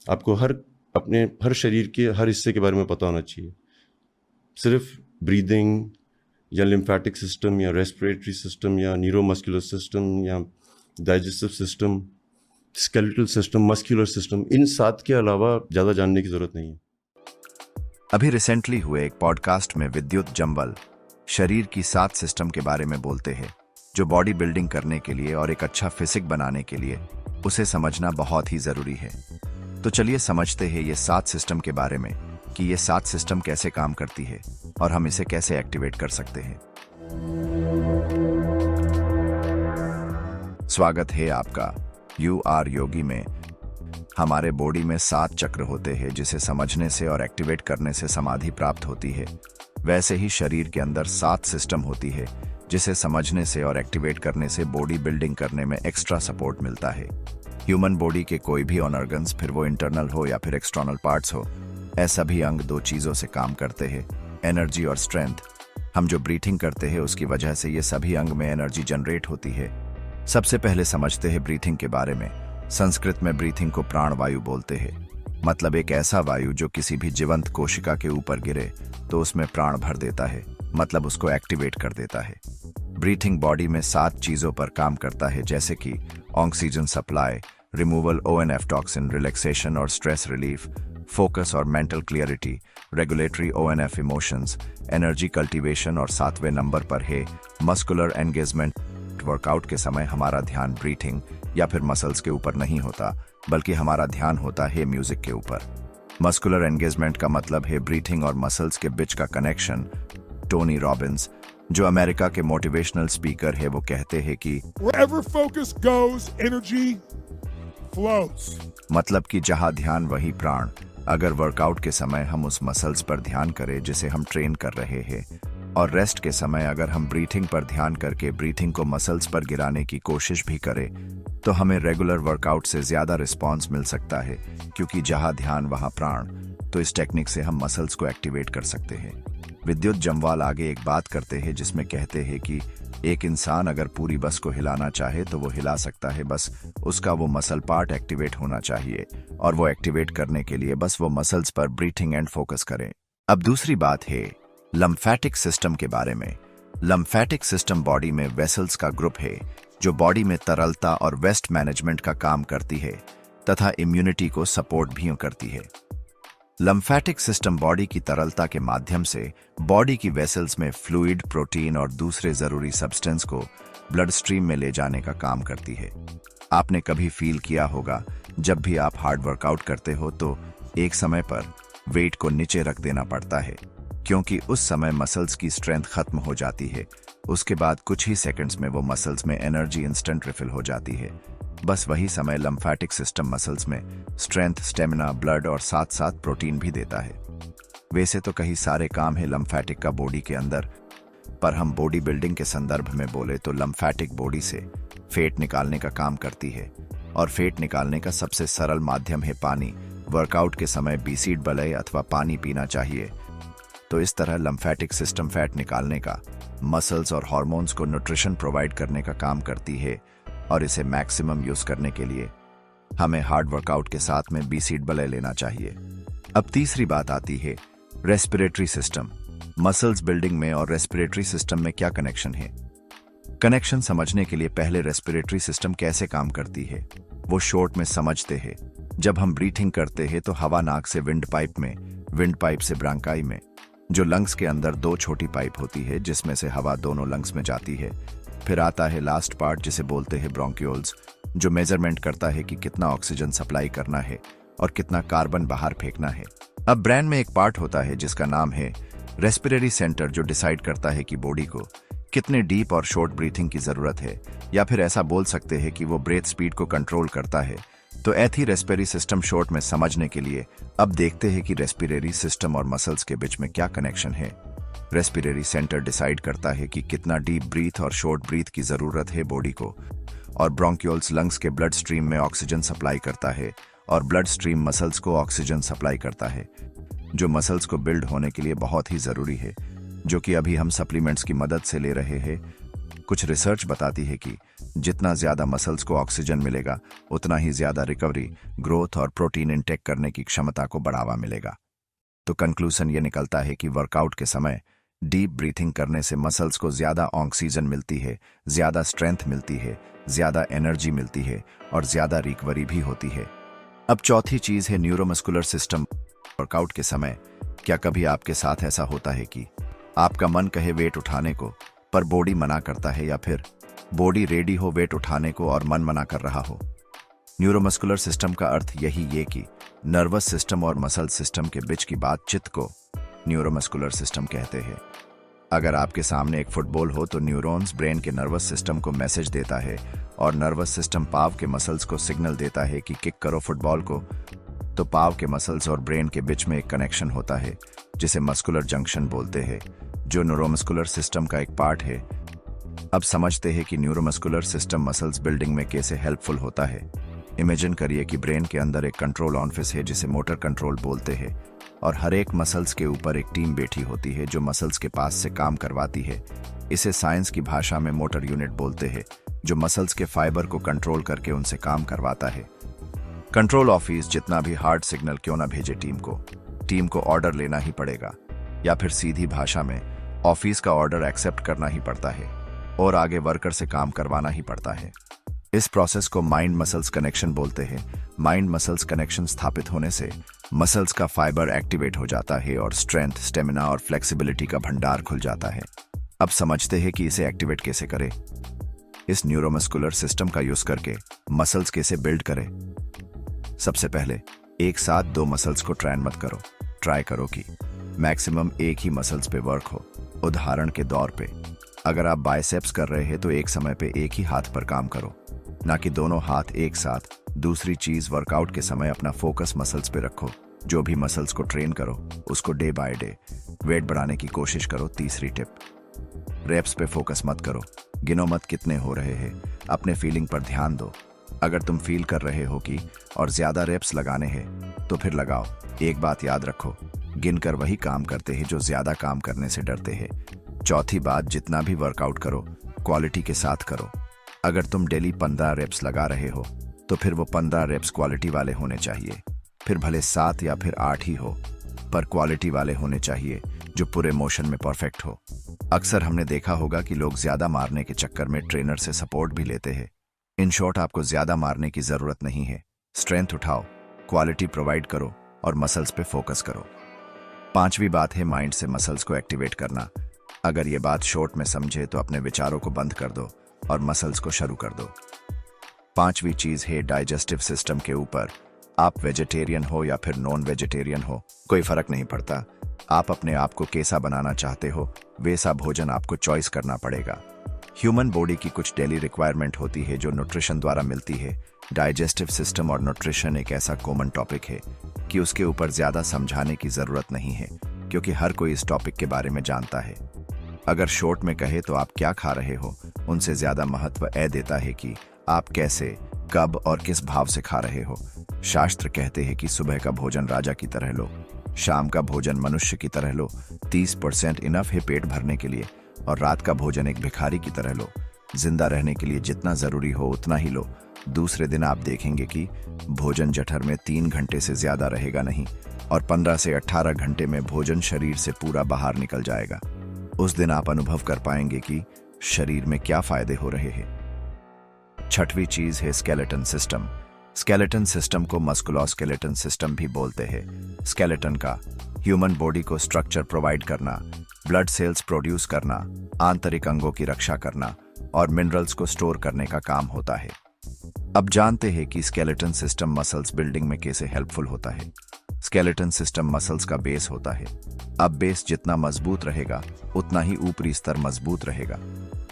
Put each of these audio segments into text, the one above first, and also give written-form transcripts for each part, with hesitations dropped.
आपको अपने हर शरीर के हर हिस्से के बारे में पता होना चाहिए। सिर्फ ब्रीदिंग या लिम्फेटिक सिस्टम या रेस्पिरेटरी सिस्टम या न्यूरोमस्कुलर सिस्टम या digestive system, skeletal system, muscular system, इन 7 के अलावा ज़्यादा जानने की ज़रूरत नहीं है। अभी रिसेंटली हुए एक पॉडकास्ट में विद्युत जम्बल शरीर की 7 सिस्टम के बारे में बोलते हैं, जो बॉडी बिल्डिंग करने के लिए और एक अच्छा फिजिक बनाने के लिए उसे समझना बहुत ही जरूरी है। तो चलिए समझते हैं ये 7 सिस्टम के बारे में कि ये 7 सिस्टम कैसे काम करती है और हम इसे कैसे एक्टिवेट कर सकते हैं। स्वागत है आपका यू आर योगी में। हमारे बॉडी में 7 चक्र होते हैं जिसे समझने से और एक्टिवेट करने से समाधि प्राप्त होती है। वैसे ही शरीर के अंदर 7 सिस्टम होती है जिसे समझने से और एक्टिवेट करने से बॉडी बिल्डिंग करने में एक्स्ट्रा सपोर्ट मिलता है। ह्यूमन बॉडी के कोई भी ऑर्गन्स, फिर वो इंटरनल हो या फिर एक्सटर्नल पार्ट्स हो, ऐसा भी अंग 2 चीजों से काम करते हैं, एनर्जी और स्ट्रेंथ। हम जो ब्रीथिंग करते हैं उसकी वजह से ये सभी अंग में एनर्जी जनरेट होती है। सबसे पहले समझते हैं ब्रीथिंग के बारे में। संस्कृत में ब्रीथिंग को प्राण वायु बोलते हैं, मतलब एक ऐसा वायु जो किसी भी जीवंत कोशिका के ऊपर गिरे तो उसमें प्राण भर देता है, मतलब उसको एक्टिवेट कर देता है। ब्रीथिंग बॉडी में 7 चीजों पर काम करता है, जैसे कि oxygen supply, removal of toxin, relaxation और स्ट्रेस रिलीफ, फोकस और mental clarity, regulatory of emotions, energy cultivation और 7वें नंबर पर है मस्कुलर एंगेजमेंट। वर्कआउट के समय हमारा ध्यान ब्रीथिंग या फिर मसल्स के ऊपर नहीं होता, बल्कि हमारा ध्यान होता है म्यूजिक के ऊपर। मस्कुलर एंगेजमेंट का मतलब है ब्रीथिंग और मसल्स के बीच का कनेक्शन। टोनी रॉबिन्स, जो अमेरिका के मोटिवेशनल स्पीकर है, वो कहते हैं कि Wherever focus goes, energy flows. मतलब कि जहां ध्यान वही प्राण। अगर वर्कआउट के समय हम उस मसल्स पर ध्यान करें जिसे हम ट्रेन कर रहे हैं, और रेस्ट के समय अगर हम ब्रीथिंग पर ध्यान करके ब्रीथिंग को मसल्स पर गिराने की कोशिश भी करें, तो हमें रेगुलर वर्कआउट से ज्यादा रिस्पॉन्स मिल सकता है, क्योंकि जहां ध्यान वहां प्राण। तो इस टेक्निक से हम मसल्स को एक्टिवेट कर सकते हैं। विद्युत जम्वाल आगे एक बात करते हैं जिसमें कहते हैं कि एक इंसान अगर पूरी बस को हिलाना चाहे तो वो हिला सकता है, बस उसका वो मसल पार्ट एक्टिवेट होना चाहिए, और वो एक्टिवेट करने के लिए बस वो मसल्स पर ब्रीथिंग एंड फोकस करें। अब दूसरी बात है लम्फेटिक सिस्टम के बारे में। लम्फेटिक सिस्टम बॉडी में वेसल्स का ग्रुप है जो बॉडी में तरलता और वेस्ट मैनेजमेंट का काम करती है तथा इम्यूनिटी को सपोर्ट भी करती है। लम्फेटिक सिस्टम बॉडी की तरलता के माध्यम से बॉडी की वेसल्स में फ्लूइड, प्रोटीन और दूसरे जरूरी सब्सटेंस को ब्लड स्ट्रीम में ले जाने का काम करती है। आपने कभी फील किया होगा जब भी आप हार्ड वर्कआउट करते हो तो एक समय पर वेट को नीचे रख देना पड़ता है, क्योंकि उस समय मसल्स की स्ट्रेंथ खत्म हो जाती है। उसके बाद कुछ ही सेकंड्स में वो मसल्स में एनर्जी इंस्टेंट रिफिल हो जाती है। बस वही समय लम्फेटिक सिस्टम मसल्स में स्ट्रेंथ, स्टेमिना, ब्लड और साथ साथ प्रोटीन भी देता है। वैसे तो कई सारे काम है लम्फेटिक का बॉडी के अंदर, पर हम बॉडी बिल्डिंग के संदर्भ में बोले तो लम्फेटिक बॉडी से फैट निकालने का काम करती है, और फैट निकालने का सबसे सरल माध्यम है पानी। वर्कआउट के समय बीसीड बलय अथवा पानी पीना चाहिए। तो इस तरह लम्फेटिक सिस्टम फैट निकालने का, मसल्स और हार्मोन्स को न्यूट्रिशन प्रोवाइड करने का काम करती है, और इसे मैक्सिमम यूज करने के लिए हमें हार्ड वर्कआउट के साथ में बीसीड बलय लेना चाहिए। अब तीसरी बात आती है रेस्पिरेटरी सिस्टम। मसल्स बिल्डिंग में और रेस्पिरेटरी सिस्टम में क्या कनेक्शन है? कनेक्शन समझने के लिए पहले रेस्पिरेटरी सिस्टम कैसे काम करती है वो शॉर्ट में समझते हैं। जब हम ब्रीथिंग करते हैं तो हवा नाक से विंड पाइप में, विंड पाइप से ब्रांकाई में, जो लंग्स के अंदर 2 छोटी पाइप होती है जिसमें से हवा दोनों लंग्स में जाती है। फिर आता है लास्ट पार्ट जिसे बोलते हैं ब्रोंक्यूल्स, जो मेजरमेंट करता है कि कितना ऑक्सीजन सप्लाई करना है और कितना कार्बन बाहर फेंकना है। अब ब्रेन में एक पार्ट होता है जिसका नाम है रेस्पिरेटरी सेंटर, जो डिसाइड करता है कि बॉडी को कितने डीप और शॉर्ट ब्रीथिंग की जरूरत है, या फिर ऐसा बोल सकते हैं कि वो ब्रेथ स्पीड को कंट्रोल करता है। तो ऐथी रेस्पिरेटरी सिस्टम शॉर्ट में समझने के लिए अब देखते हैं कि रेस्पिरेटरी सिस्टम और मसल्स के बीच में क्या कनेक्शन है। रेस्पिरेटरी सेंटर डिसाइड करता है कि कितना डीप ब्रीथ और शॉर्ट ब्रीथ की जरूरत है बॉडी को, और ब्रोंक्यूल्स लंग्स के ब्लड स्ट्रीम में ऑक्सीजन सप्लाई करता है, और ब्लड स्ट्रीम मसल्स को ऑक्सीजन सप्लाई करता है, जो मसल्स को बिल्ड होने के लिए बहुत ही जरूरी है, जो कि अभी हम सप्लीमेंट्स की मदद से ले रहे हैं। कुछ रिसर्च बताती है कि जितना ज्यादा मसल्स को ऑक्सीजन मिलेगा उतना ही ज्यादा रिकवरी, ग्रोथ और प्रोटीन इंटेक करने की क्षमता को बढ़ावा मिलेगा। तो कंक्लूजन ये निकलता है कि वर्कआउट के समय डीप ब्रीथिंग करने से मसल्स को ज्यादा ऑक्सीजन मिलती है, ज्यादा स्ट्रेंथ मिलती है, ज्यादा एनर्जी मिलती है और ज्यादा रिकवरी भी होती है। अब चौथी चीज है न्यूरोमस्कुलर सिस्टम। वर्कआउट के समय क्या कभी आपके साथ ऐसा होता है कि आपका मन कहे वेट उठाने को पर बॉडी मना करता है, या फिर बॉडी रेडी हो वेट उठाने को और मन मना कर रहा हो? न्यूरोमस्कुलर सिस्टम का अर्थ यही है कि नर्वस सिस्टम और मसल सिस्टम के बीच की बातचीत को न्यूरोमस्कुलर सिस्टम कहते हैं। अगर आपके सामने एक फुटबॉल हो तो न्यूरॉन्स ब्रेन के नर्वस सिस्टम को मैसेज देता है और नर्वस सिस्टम पाव के मसल्स को सिग्नल देता है कि किक करो फुटबॉल को। तो पाव के मसल्स और ब्रेन के बीच में एक कनेक्शन होता है जिसे मस्कुलर जंक्शन बोलते हैं, जो न्यूरोमस्कुलर सिस्टम का एक पार्ट है। अब समझते हैं कि न्यूरोमस्कुलर सिस्टम मसल्स बिल्डिंग में कैसे हेल्पफुल होता है। इमेजिन करिए कि ब्रेन के अंदर एक कंट्रोल ऑफिस है जिसे मोटर कंट्रोल बोलते हैं, और हर एक मसल्स के ऊपर एक टीम बैठी होती है जो मसल्स के पास से काम करवाती है। इसे साइंस की भाषा में मोटर यूनिट बोलते हैं, जो मसल्स के फाइबर को कंट्रोल करके उनसे काम करवाता है। कंट्रोल ऑफिस जितना भी हार्ड सिग्नल क्यों ना भेजे टीम को ऑर्डर लेना ही पड़ेगा, या फिर सीधी भाषा में ऑफिस का ऑर्डर एक्सेप्ट करना ही पड़ता है और आगे वर्कर से काम करवाना ही पड़ता है। इस प्रोसेस को माइंड मसल्स कनेक्शन बोलते हैं। माइंड मसल्स कनेक्शन स्थापित होने से मसल्स का फाइबर एक्टिवेट हो जाता है और स्ट्रेंथ, स्टेमिना और फ्लेक्सिबिलिटी का भंडार खुल जाता है। अब समझते हैं कि इसे एक्टिवेट कैसे करें। इस न्यूरोमस्कुलर सिस्टम का यूज करके मसल्स कैसे बिल्ड करें। सबसे पहले एक साथ दो मसल्स को ट्रेन मत करो। ट्राई करो कि मैक्सिमम एक ही मसल्स पे वर्क हो। उदाहरण के तौर पे अगर आप बाइसेप्स कर रहे हैं तो एक समय पे एक ही हाथ पर काम करो, ना कि दोनों हाथ एक साथ। दूसरी चीज, वर्कआउट के समय अपना फोकस मसल्स पे रखो। जो भी मसल्स को ट्रेन करो उसको डे बाय डे वेट बढ़ाने की कोशिश करो। तीसरी टिप, रेप्स पे फोकस मत करो, गिनो मत कितने हो रहे हैं, अपने फीलिंग पर ध्यान दो। अगर तुम फील कर रहे हो कि और ज्यादा रेप्स लगाने हैं तो फिर लगाओ। एक बात याद रखो, गिनकर वही काम करते हैं जो ज्यादा काम करने से डरते हैं। चौथी बात, जितना भी वर्कआउट करो क्वालिटी के साथ करो। अगर तुम डेली 15 रेप्स लगा रहे हो तो फिर वो 15 रेप्स क्वालिटी वाले होने चाहिए। फिर भले 7 या फिर 8 ही हो, पर क्वालिटी वाले होने चाहिए जो पूरे मोशन में परफेक्ट हो। अक्सर हमने देखा होगा कि लोग ज्यादा मारने के चक्कर में ट्रेनर से सपोर्ट भी लेते हैं। इन शॉर्ट, आपको ज्यादा मारने की जरूरत नहीं है। स्ट्रेंथ उठाओ, क्वालिटी प्रोवाइड करो और मसल्स पे फोकस करो। पांचवी बात है माइंड से मसल्स को एक्टिवेट करना। अगर ये बात शॉर्ट में समझे तो अपने विचारों को बंद कर दो और मसल्स को शुरू कर दो। पांचवी चीज है डाइजेस्टिव सिस्टम के ऊपर। आप वेजिटेरियन हो या फिर नॉन वेजिटेरियन हो, कोई फर्क नहीं पड़ता। आप अपने आप को कैसा बनाना चाहते हो वैसा भोजन आपको चॉइस करना पड़ेगा। ह्यूमन बॉडी की कुछ डेली रिक्वायरमेंट होती है जो न्यूट्रिशन द्वारा मिलती है। डाइजेस्टिव सिस्टम और न्यूट्रिशन एक ऐसा कॉमन टॉपिक है कि उसके ऊपर ज्यादा समझाने की जरूरत नहीं है, क्योंकि हर कोई इस टॉपिक के बारे में जानता है। अगर शॉर्ट में कहे तो आप क्या खा रहे हो उनसे ज्यादा महत्व देता है कि आप कैसे, कब और किस भाव से खा रहे हो। शास्त्र कहते हैं कि सुबह का भोजन राजा की तरह लो, शाम का भोजन मनुष्य की तरह लो। 30% इनफ है पेट भरने के लिए, और रात का भोजन एक भिखारी की तरह लो। जिंदा रहने के लिए जितना जरूरी हो उतना ही लो। दूसरे दिन आप देखेंगे कि भोजन जठर में 3 घंटे से ज्यादा रहेगा नहीं, और 15 से 18 घंटे में भोजन शरीर से पूरा बाहर निकल जाएगा। उस दिन आप अनुभव कर पाएंगे कि शरीर में क्या फायदे हो रहे हैं। छठवीं चीज है स्केलेटन सिस्टम। स्केलेटन सिस्टम को मस्कुलोस्केलेटन सिस्टम भी बोलते हैं। स्केलेटन का ह्यूमन बॉडी को स्ट्रक्चर प्रोवाइड करना, ब्लड सेल्स प्रोड्यूस करना, आंतरिक अंगों की रक्षा करना और मिनरल्स को स्टोर करने का काम होता है। अब जानते हैं कि स्केलेटन सिस्टम मसल्स बिल्डिंग में कैसे हेल्पफुल होता है। स्केलेटन सिस्टम मसल्स का बेस होता है। अब बेस जितना मजबूत रहेगा उतना ही ऊपरी स्तर मजबूत रहेगा।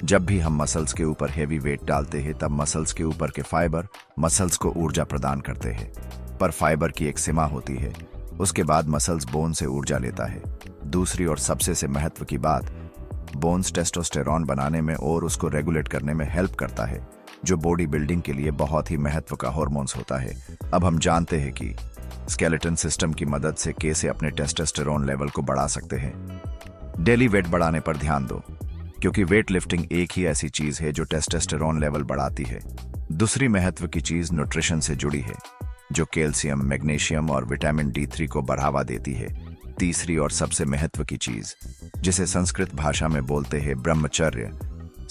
जब भी हम मसल्स के ऊपर हेवी वेट डालते हैं तब मसल्स के ऊपर के फाइबर मसल्स को ऊर्जा प्रदान करते हैं, पर फाइबर की एक सीमा होती है। उसके बाद मसल्स बोन से ऊर्जा लेता है। दूसरी और सबसे से महत्व की बात, बोन्स टेस्टोस्टेरॉन बनाने में और उसको रेगुलेट करने में हेल्प करता है, जो बॉडी बिल्डिंग के लिए बहुत ही महत्व का हार्मोन्स होता है। अब हम जानते हैं कि स्केलेटन सिस्टम की मदद से कैसे अपने टेस्टोस्टेरॉन लेवल को बढ़ा सकते हैं। डेली वेट बढ़ाने पर ध्यान दो। क्योंकि वेट लिफ्टिंग एक ही ऐसी चीज है जो टेस्टोस्टेरोन लेवल बढ़ाती है। दूसरी महत्व की चीज न्यूट्रिशन से जुड़ी है, जो कैल्शियम, मैग्नीशियम और विटामिन D3 को बढ़ावा देती है। तीसरी और सबसे महत्व की चीज, जिसे संस्कृत भाषा में बोलते हैं ब्रह्मचर्य।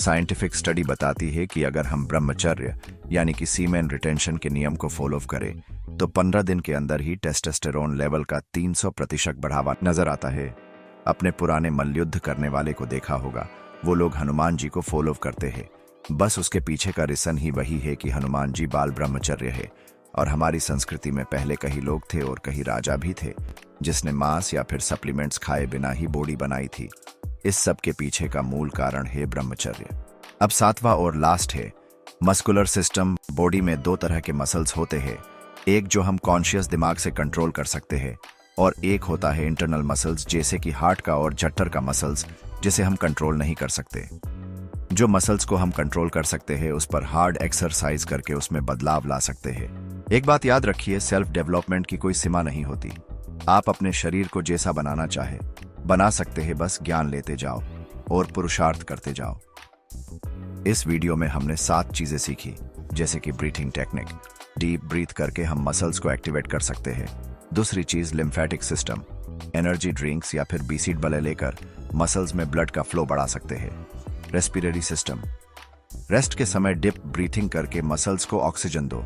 साइंटिफिक स्टडी बताती है कि अगर हम ब्रह्मचर्य यानी कि सीमेन रिटेंशन के नियम को फॉलो करें तो 15 दिन के अंदर ही टेस्टोस्टेरोन लेवल का 300% बढ़ावा नजर आता है। अपने पुराने मल्लयुद्ध करने वाले को देखा होगा, वो लोग हनुमान जी को फॉलो करते हैं। बस उसके पीछे का रीजन ही वही है कि हनुमान जी बाल ब्रह्मचर्य है। और हमारी संस्कृति में पहले कई लोग थे और कई राजा भी थे जिसने मांस या फिर सप्लीमेंट्स खाए बिना ही बॉडी बनाई थी। इस सब के पीछे का मूल कारण है ब्रह्मचर्य। अब सातवां और लास्ट है मस्कुलर सिस्टम। बॉडी में दो तरह के मसल्स होते हैं, एक जो हम कॉन्शियस दिमाग से कंट्रोल कर सकते हैं और एक होता है इंटरनल मसल्स, जैसे कि हार्ट का और जठर का मसल्स, जिसे हम कंट्रोल नहीं कर सकते। जो मसल्स को हम कंट्रोल कर सकते हैं उस पर हार्ड एक्सरसाइज करके उसमें बदलाव ला सकते हैं। एक बात याद रखिए, सेल्फ डेवलपमेंट की कोई सीमा नहीं होती। आप अपने शरीर को जैसा बनाना चाहे बना सकते हैं, बस ज्ञान लेते जाओ और पुरुषार्थ करते जाओ। इस वीडियो में हमने 7 चीजें सीखी, जैसे कि ब्रीथिंग टेक्निक, डीप ब्रीथ करके हम मसल्स को एक्टिवेट कर सकते हैं। दूसरी चीज लिम्फेटिक सिस्टम, एनर्जी ड्रिंक्स या फिर बीसीड बले लेकर मसल्स में ब्लड का फ्लो बढ़ा सकते हैं। रेस्पिरेटरी सिस्टम, रेस्ट के समय डीप ब्रीथिंग करके मसल्स को ऑक्सीजन दो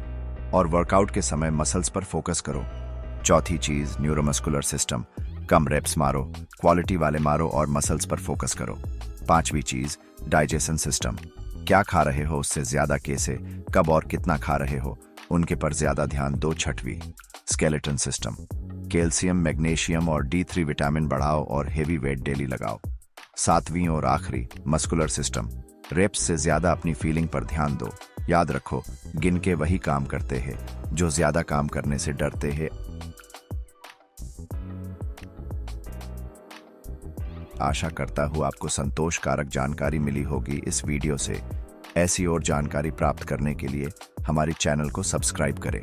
और वर्कआउट के समय मसल्स पर फोकस करो। चौथी चीज न्यूरोमस्कुलर सिस्टम, कम रेप्स मारो, क्वालिटी वाले मारो और मसल्स पर फोकस करो। पांचवी चीज डाइजेशन सिस्टम, क्या खा रहे हो उससे ज्यादा कैसे, कब और कितना खा रहे हो उनके पर ज्यादा ध्यान दो। छठवीं स्केलेटन सिस्टम, कैल्शियम, मैग्नीशियम और D3 विटामिन बढ़ाओ और हेवी वेट डेली लगाओ। सातवीं और आखिरी मस्कुलर सिस्टम, रेप्स से ज्यादा अपनी फीलिंग पर ध्यान दो। याद रखो, गिन के वही काम करते हैं जो ज्यादा काम करने से डरते हैं। आशा करता हूँ आपको संतोषकारक जानकारी मिली होगी इस वीडियो से। ऐसी और जानकारी प्राप्त करने के लिए हमारी चैनल को सब्सक्राइब करें।